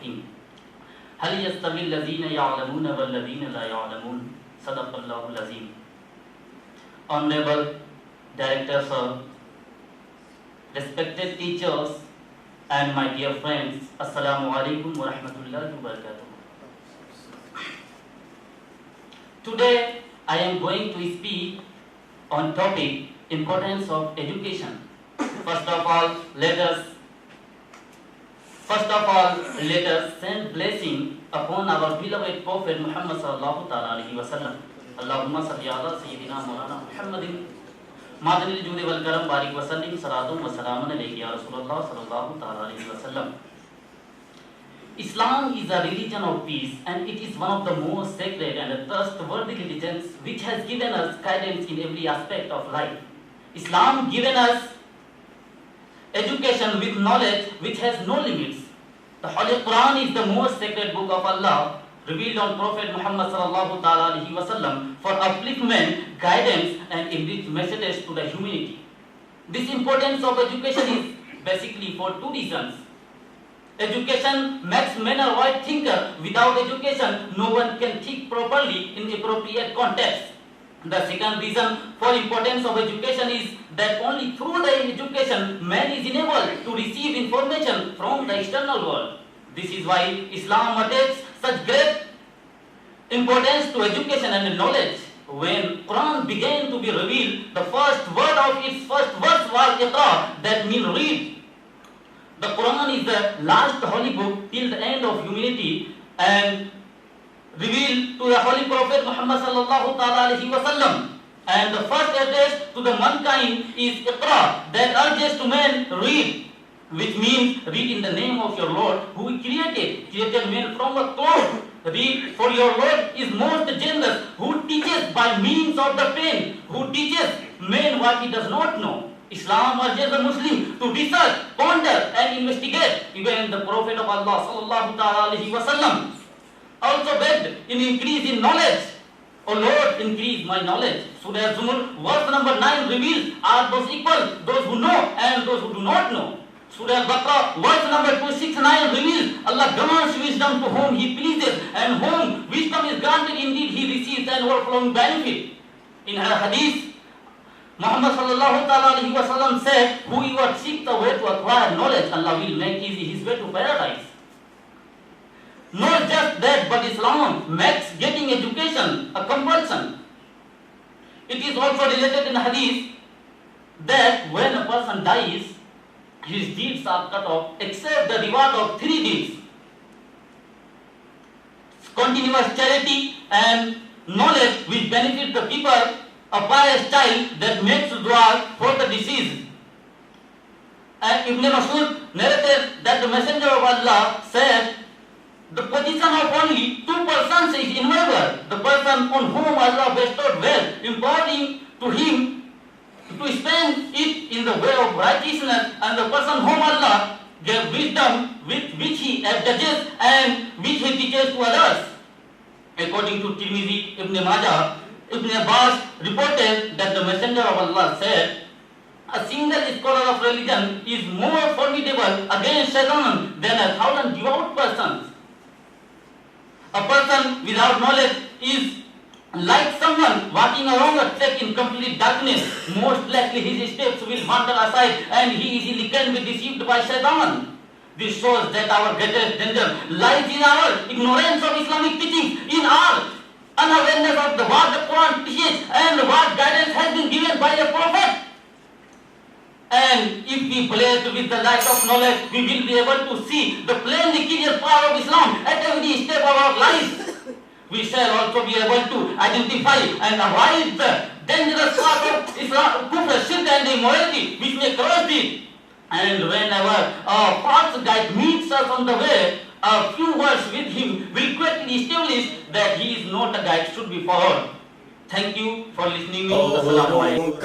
الرحيم هل يستوي الذين يعلمون والذين لا يعلمون صدق الله العظيم. Honorable Director Sir, respected teachers and my dear friends, Assalamu alaikum wa rahmatullahi wa barakatuh. Today I am going to speak on topic importance of education. First of all, let us send blessing upon our beloved Prophet Muhammad sallallahu ta'ala alaihi wasallam. Allahumma salli ala sayyidina Maulana Muhammadin Madinil Judi wal Karam Barik wa sallim salatu wa salamun alayhi ya Rasulullah sallallahu ta'ala alaihi wasallam. Islam is a religion of peace, and it is one of the most sacred and trustworthy religions which has given us guidance in every aspect of life. Islam given us education with knowledge which has no limits. The Holy Quran is the most sacred book of Allah, revealed on Prophet Muhammad sallallahu ta'ala alaihi wasallam for upliftment, guidance and enriched messages to the humanity. This importance of education is basically for two reasons. Education makes men a right thinker. Without education, no one can think properly in appropriate context. The second reason for importance of education is that only through the education, man is enabled to receive information from the external world. This is why Islam attaches such great importance to education and knowledge. When Quran began to be revealed, the first word of its first verse was Iqra, that means read. The Quran is the last holy book till the end of humanity and revealed to the Holy Prophet Muhammad sallallahu ta'ala alaihi wasallam. And the first address to the mankind is Iqra, that urges to man read, which means read in the name of your Lord who created man from a cloud. Read, for your Lord is most generous, who teaches by means of the pen, who teaches man what he does not know. Islam urges the Muslim to research, ponder and investigate. Even the Prophet of Allah sallallahu ta'ala alaihi wasallam also begged in increase in knowledge. O Lord, increase my knowledge. Surah Zumar verse number 9 reveals, are those equal, those who know and those who do not know. Surah Al-Baqarah verse number 269 reveals, Allah grants wisdom to whom He pleases, and whom wisdom is granted, indeed He receives an overflowing benefit. In her hadith, Muhammad sallallahu ta'ala alaihi wasallam said, whoever seeks the way to acquire knowledge, Allah will make easy his way to paradise. Not just that, but Islam makes getting education a compulsion. It is also related in hadith that when a person dies, his deeds are cut off except the reward of 3 deeds: continuous charity and knowledge which benefit the people, a pious child that makes dua for the deceased. And Ibn Mas'ud narrated that the Messenger of Allah said, the position of only 2 persons is invaluable: the person on whom Allah bestowed wealth, imparting to him to spend it in the way of righteousness, and the person whom Allah gave wisdom with which he adjudicates and which he teaches to others. According to Tirmidhi, Ibn Majah, Ibn Abbas reported that the Messenger of Allah said, a single scholar of religion is more formidable against Shaitan than 1,000 devout persons. A person without knowledge is like someone walking along a track in complete darkness. Most likely his steps will wander aside and he easily can be deceived by Shaitan. This shows that our greatest danger lies in our ignorance of Islamic teachings, in our unawareness of what the Quran teaches and what guidance has been given by the Prophet. And if we blazed with the light of knowledge, we will be able to see the plainly clear power of Islam at every step of our life. We shall also be able to identify and avoid the dangerous path of Islam, kufr, shirk and immorality which may cross it. And whenever a false guide meets us on the way, a few words with him will quickly establish that he is not a guide should be followed. Thank you for listening me. Assalamu alaikum.